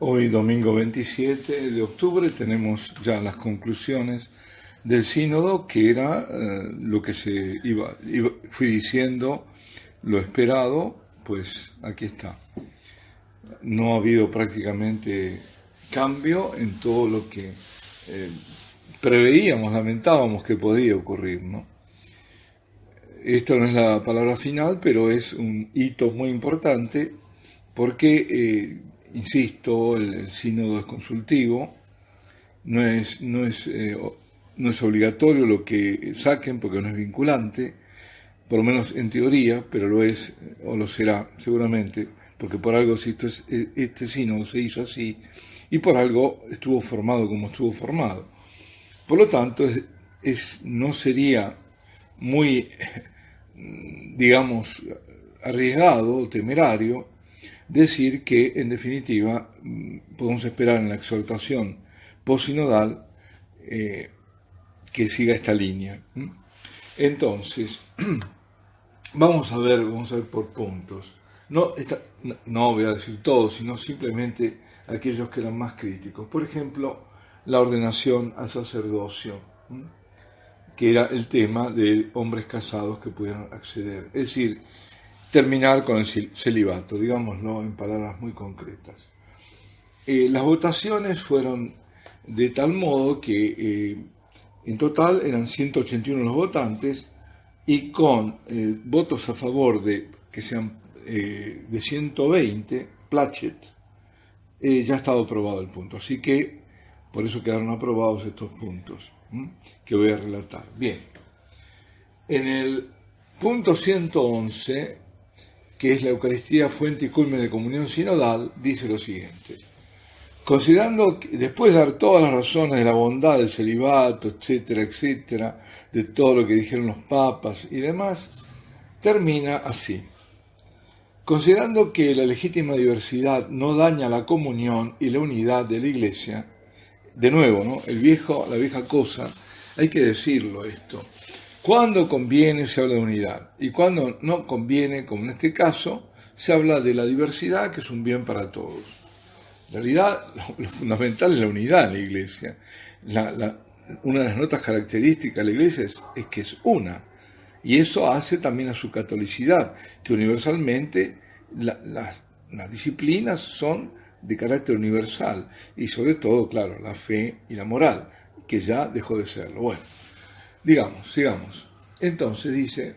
Hoy, domingo 27 de octubre, tenemos ya las conclusiones del sínodo, que era lo que fui diciendo, lo esperado, pues aquí está. No ha habido prácticamente cambio en todo lo que preveíamos, lamentábamos que podía ocurrir, ¿no? Esto no es la palabra final, pero es un hito muy importante porque, insisto, el sínodo es consultivo, no es obligatorio lo que saquen porque no es vinculante, por lo menos en teoría, pero lo es o lo será seguramente, porque por algo este sínodo se hizo así y por algo estuvo formado como estuvo formado. Por lo tanto, no sería muy, digamos, arriesgado o temerario decir que, en definitiva, podemos esperar en la exhortación postsinodal que siga esta línea. Entonces, vamos a ver por puntos. No voy a decir todo, sino simplemente aquellos que eran más críticos. Por ejemplo, la ordenación al sacerdocio, que era el tema de hombres casados que pudieran acceder. Es decir, terminar con el celibato, digámoslo en palabras muy concretas. Las votaciones fueron de tal modo que en total eran 181 los votantes y con votos a favor que sean de 120, Plachet, ya estaba aprobado el punto. Así que por eso quedaron aprobados estos puntos que voy a relatar. Bien, en el punto 111, que es la Eucaristía, fuente y culmen de comunión sinodal, dice lo siguiente: considerando que, después de dar todas las razones de la bondad del celibato, etcétera, etcétera, de todo lo que dijeron los papas y demás, termina así: considerando que la legítima diversidad no daña la comunión y la unidad de la Iglesia, de nuevo, ¿no? La vieja cosa, hay que decirlo esto. Cuando conviene se habla de unidad y cuando no conviene, como en este caso, se habla de la diversidad, que es un bien para todos. En realidad, lo fundamental es la unidad en la Iglesia. Una de las notas características de la Iglesia es que es una. Y eso hace también a su catolicidad, que universalmente las disciplinas son de carácter universal. Y sobre todo, claro, la fe y la moral, que ya dejó de serlo. Bueno, sigamos. Entonces dice,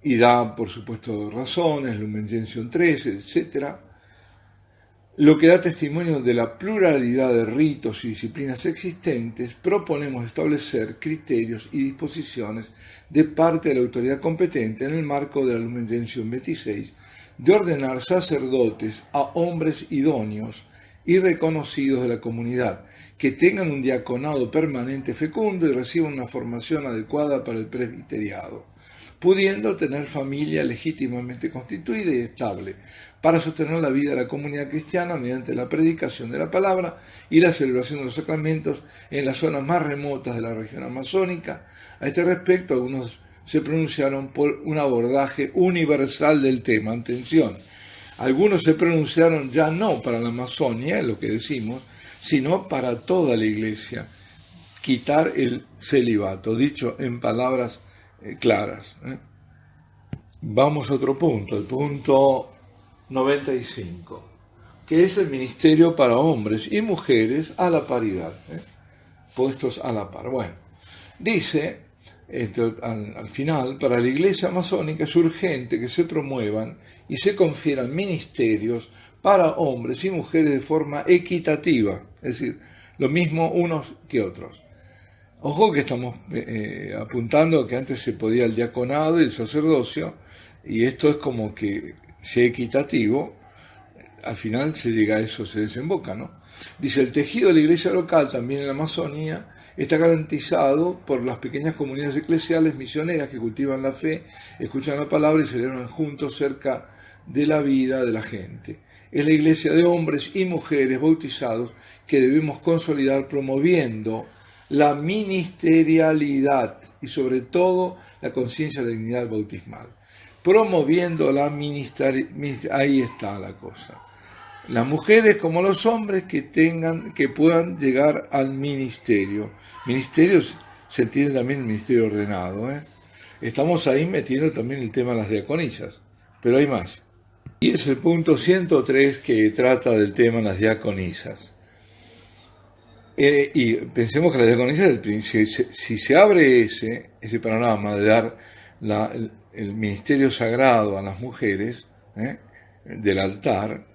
y da, por supuesto, razones, Lumen Gentium 13, etcétera, lo que da testimonio de la pluralidad de ritos y disciplinas existentes. Proponemos establecer criterios y disposiciones de parte de la autoridad competente en el marco de la Lumen Gentium 26 de ordenar sacerdotes a hombres idóneos y reconocidos de la comunidad, que tengan un diaconado permanente fecundo y reciban una formación adecuada para el presbiteriado, pudiendo tener familia legítimamente constituida y estable, para sostener la vida de la comunidad cristiana mediante la predicación de la palabra y la celebración de los sacramentos en las zonas más remotas de la región amazónica. A este respecto, algunos se pronunciaron por un abordaje universal del tema. Atención, algunos se pronunciaron ya no para la Amazonia, es lo que decimos, sino para toda la Iglesia, quitar el celibato, dicho en palabras claras. Vamos a otro punto, el punto 95, que es el ministerio para hombres y mujeres a la paridad, puestos a la par. Bueno, dice al final, para la Iglesia amazónica es urgente que se promuevan y se confieran ministerios para hombres y mujeres de forma equitativa, es decir, lo mismo unos que otros. Ojo que estamos apuntando a que antes se podía el diaconado y el sacerdocio, y esto es como que sea equitativo, al final se llega a eso, se desemboca, ¿no? Dice, el tejido de la iglesia local, también en la Amazonía, está garantizado por las pequeñas comunidades eclesiales misioneras que cultivan la fe, escuchan la palabra y celebran juntos cerca de la vida de la gente. Es la iglesia de hombres y mujeres bautizados que debemos consolidar promoviendo la ministerialidad y sobre todo la conciencia de dignidad bautismal. Promoviendo la ministerialidad, ahí está la cosa. las mujeres como los hombres que puedan llegar al ministerio. Ministerio se entiende también el ministerio ordenado, ¿eh? Estamos ahí metiendo también el tema de las diaconisas, pero hay más. Y es el punto 103 que trata del tema de las diaconisas. Y pensemos que las diaconisas, si se abre ese panorama de dar el ministerio sagrado a las mujeres, del altar,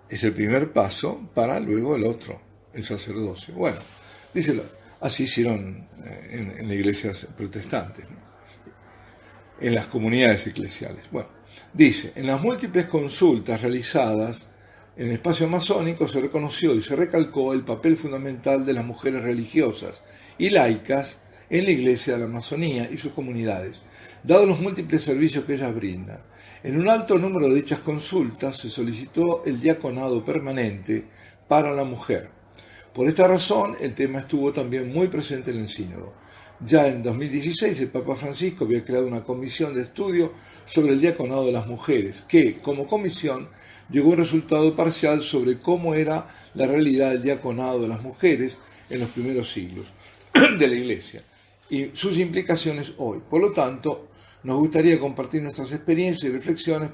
es el primer paso para luego el otro, el sacerdocio. Bueno, díselo, así hicieron en las iglesias protestantes, ¿no? En las comunidades eclesiales. Bueno, dice, en las múltiples consultas realizadas en el espacio masónico se reconoció y se recalcó el papel fundamental de las mujeres religiosas y laicas en la iglesia de la Amazonía y sus comunidades, dados los múltiples servicios que ellas brindan. En un alto número de dichas consultas se solicitó el diaconado permanente para la mujer. Por esta razón, el tema estuvo también muy presente en el sínodo. Ya en 2016, el Papa Francisco había creado una comisión de estudio sobre el diaconado de las mujeres, que, como comisión, llegó a un resultado parcial sobre cómo era la realidad del diaconado de las mujeres en los primeros siglos de la Iglesia y sus implicaciones hoy. Por lo tanto, nos gustaría compartir nuestras experiencias y reflexiones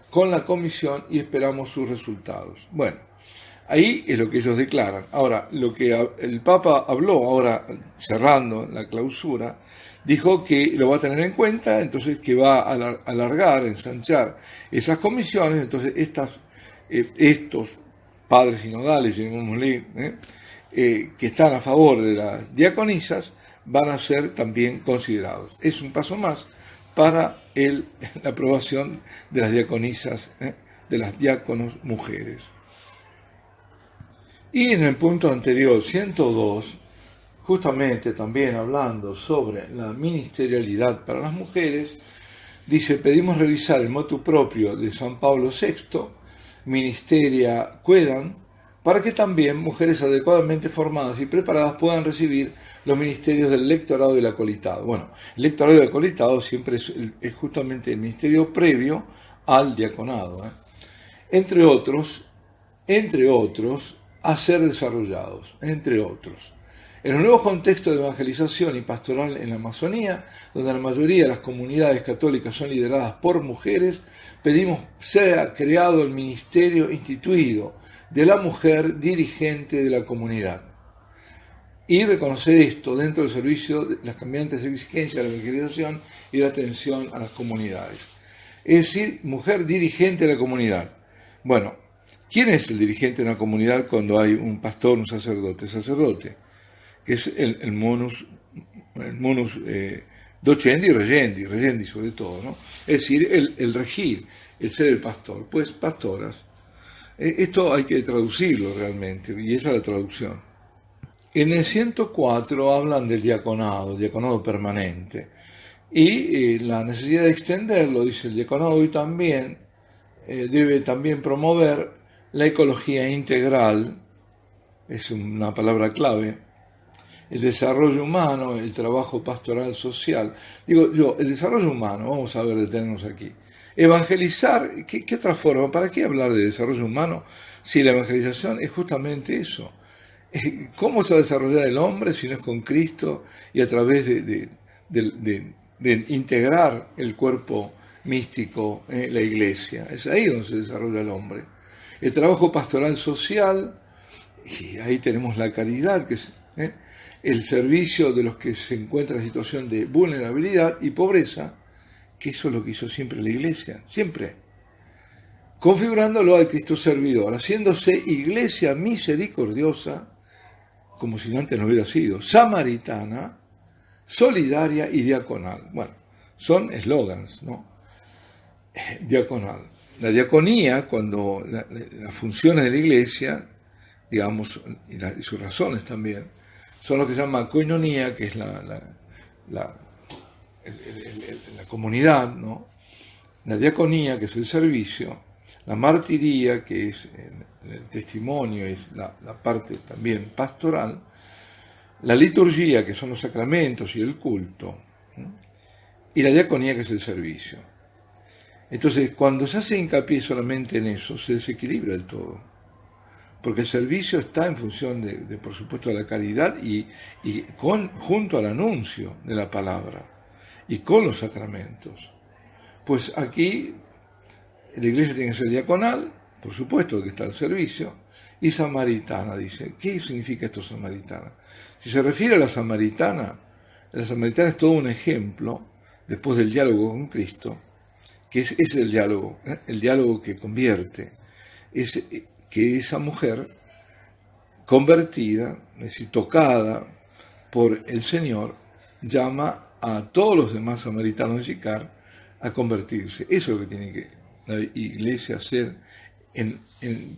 con la comisión y esperamos sus resultados. Bueno, ahí es lo que ellos declaran. Ahora, lo que el Papa habló, ahora cerrando la clausura, dijo que lo va a tener en cuenta, entonces que va a alargar, ensanchar esas comisiones, entonces estos padres sinodales, llamémosle, que están a favor de las diaconisas, van a ser también considerados. Es un paso más para la aprobación de las diaconisas, de las diáconos mujeres. Y en el punto anterior, 102, justamente también hablando sobre la ministerialidad para las mujeres, dice, pedimos revisar el motu propio de San Pablo VI, Ministeria Quaedam, para que también mujeres adecuadamente formadas y preparadas puedan recibir los ministerios del lectorado y el acolitado. Bueno, el lectorado y el acolitado siempre es justamente el ministerio previo al diaconado, entre otros, a ser desarrollados, entre otros. En los nuevos contextos de evangelización y pastoral en la Amazonía, donde la mayoría de las comunidades católicas son lideradas por mujeres, pedimos sea creado el ministerio instituido de la mujer dirigente de la comunidad. Y reconocer esto dentro del servicio de las cambiantes exigencias de la evangelización y de la atención a las comunidades. Es decir, mujer dirigente de la comunidad. Bueno, ¿quién es el dirigente de una comunidad cuando hay un pastor, un sacerdote? El sacerdote, que es el monus docendi y regendi sobre todo, ¿no? Es decir, el regir, el ser el pastor. Pues pastoras. Esto hay que traducirlo realmente, y esa es la traducción. En el 104 hablan del diaconado permanente, y la necesidad de extenderlo, dice el diaconado hoy también, debe también promover la ecología integral, es una palabra clave, el desarrollo humano, el trabajo pastoral social. Digo yo, el desarrollo humano, vamos a ver, detenernos aquí. Evangelizar, ¿qué otra forma? ¿Para qué hablar de desarrollo humano si la evangelización es justamente eso? ¿Cómo se va a desarrollar el hombre si no es con Cristo y a través de integrar el cuerpo místico, la iglesia? Es ahí donde se desarrolla el hombre. El trabajo pastoral social, y ahí tenemos la caridad, que es el servicio de los que se encuentran en situación de vulnerabilidad y pobreza, que eso es lo que hizo siempre la iglesia, siempre. Configurándolo al Cristo servidor, haciéndose iglesia misericordiosa, como si antes no hubiera sido, samaritana, solidaria y diaconal. Bueno, son eslogans, ¿no? Diaconal. La diaconía, cuando las funciones de la iglesia, digamos, y sus razones también, son lo que se llama koinonía, que es la comunidad, ¿no? La diaconía, que es el servicio, la martiría, que es el testimonio, es la parte también pastoral, la liturgia, que son los sacramentos y el culto, y la diaconía, que es el servicio. Entonces, cuando se hace hincapié solamente en eso, se desequilibra el todo. porque el servicio está en función de por supuesto, de la caridad y junto al anuncio de la palabra y con los sacramentos. Pues aquí la iglesia tiene que ser diaconal, por supuesto que está el servicio, y samaritana, dice. ¿Qué significa esto samaritana? Si se refiere a la samaritana es todo un ejemplo, después del diálogo con Cristo, que es el diálogo que convierte, es que esa mujer convertida, es decir, tocada por el Señor, llama a todos los demás samaritanos de Sicar a convertirse. Eso es lo que tiene que la iglesia hacer en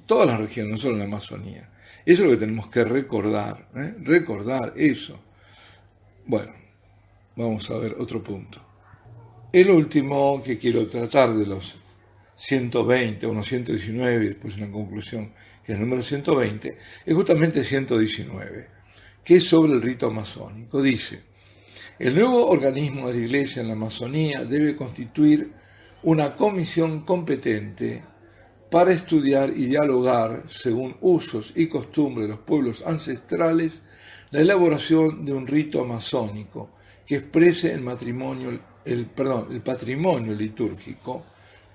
todas las regiones, no solo en la Amazonía. Eso es lo que tenemos que recordar, recordar eso. Bueno, vamos a ver otro punto. El último que quiero tratar de los 120, unos 119, y después una conclusión, que es el número 120, es justamente 119, que es sobre el rito amazónico. Dice: el nuevo organismo de la Iglesia en la Amazonía debe constituir una comisión competente para estudiar y dialogar, según usos y costumbres de los pueblos ancestrales, la elaboración de un rito amazónico que exprese el patrimonio litúrgico,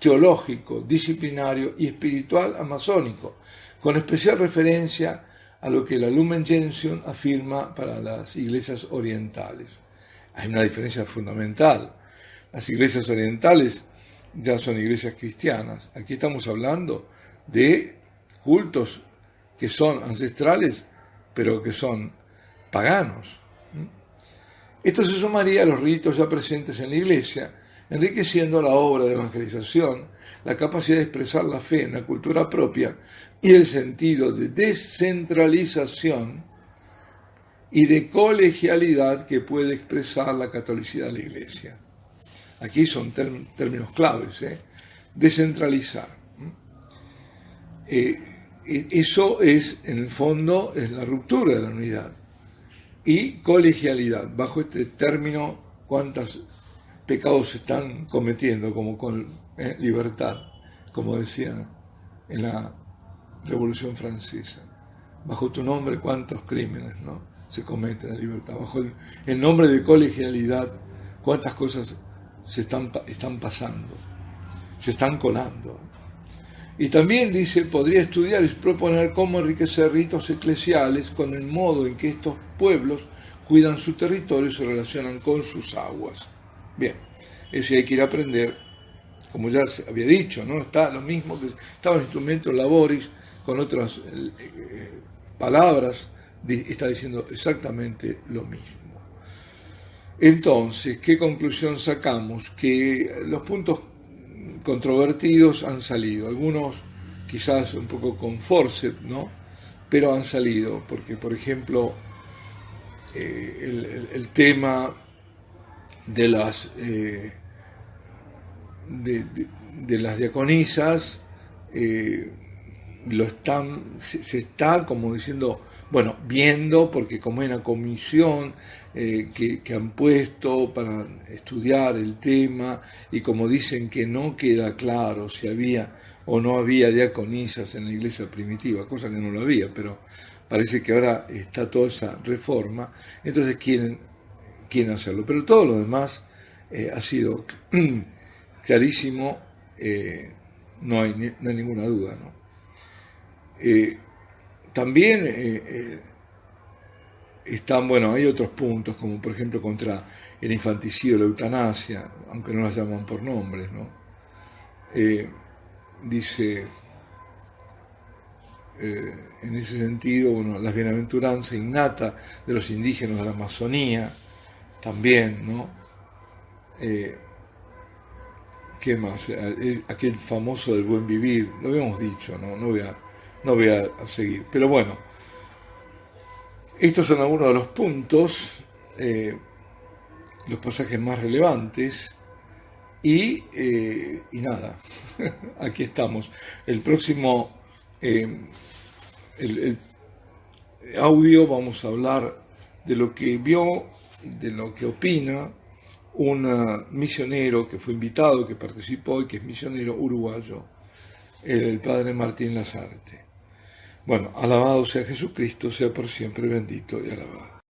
teológico, disciplinario y espiritual amazónico, con especial referencia a lo que la Lumen Gentium afirma para las iglesias orientales. Hay una diferencia fundamental. Las iglesias orientales ya son iglesias cristianas. Aquí estamos hablando de cultos que son ancestrales, pero que son paganos. Esto se sumaría a los ritos ya presentes en la iglesia, enriqueciendo la obra de evangelización, la capacidad de expresar la fe en la cultura propia y el sentido de descentralización y de colegialidad que puede expresar la catolicidad de la iglesia. Aquí son términos claves, descentralizar. Eso es, en el fondo, es la ruptura de la unidad. Y colegialidad, bajo este término, ¿cuántos pecados se están cometiendo como con libertad? Como decían en la Revolución Francesa. Bajo tu nombre, ¿cuántos crímenes se cometen en libertad? Bajo el nombre de colegialidad, ¿cuántas cosas se están pasando? Se están colando. Y también dice, podría estudiar y proponer cómo enriquecer ritos eclesiales con el modo en que estos pueblos cuidan su territorio y se relacionan con sus aguas. Bien, eso hay que ir a aprender, como ya se había dicho, ¿no? Está lo mismo que estaba el instrumento laboris, con otras palabras, está diciendo exactamente lo mismo. Entonces, ¿qué conclusión sacamos? Que los puntos controvertidos han salido, algunos quizás un poco con forceps, pero han salido, porque por ejemplo el tema de las de las diaconisas se está como diciendo, bueno, viendo, porque como hay una comisión que han puesto para estudiar el tema, y como dicen que no queda claro si había o no había diaconisas en la iglesia primitiva, cosa que no lo había, pero parece que ahora está toda esa reforma, entonces quieren hacerlo. Pero todo lo demás ha sido clarísimo, no hay ninguna duda, también están, hay otros puntos, como por ejemplo contra el infanticidio, la eutanasia, aunque no las llaman por nombres, dice, en ese sentido, las bienaventuranzas innata de los indígenas de la Amazonía, también, ¿qué más? Aquel famoso del buen vivir, lo habíamos dicho, no voy a seguir, pero bueno, estos son algunos de los puntos, los pasajes más relevantes, y nada, aquí estamos. El próximo el audio vamos a hablar de lo que vio, de lo que opina un misionero que fue invitado, que participó y que es misionero uruguayo, el padre Martín Lazarte. Bueno, alabado sea Jesucristo, sea por siempre bendito y alabado.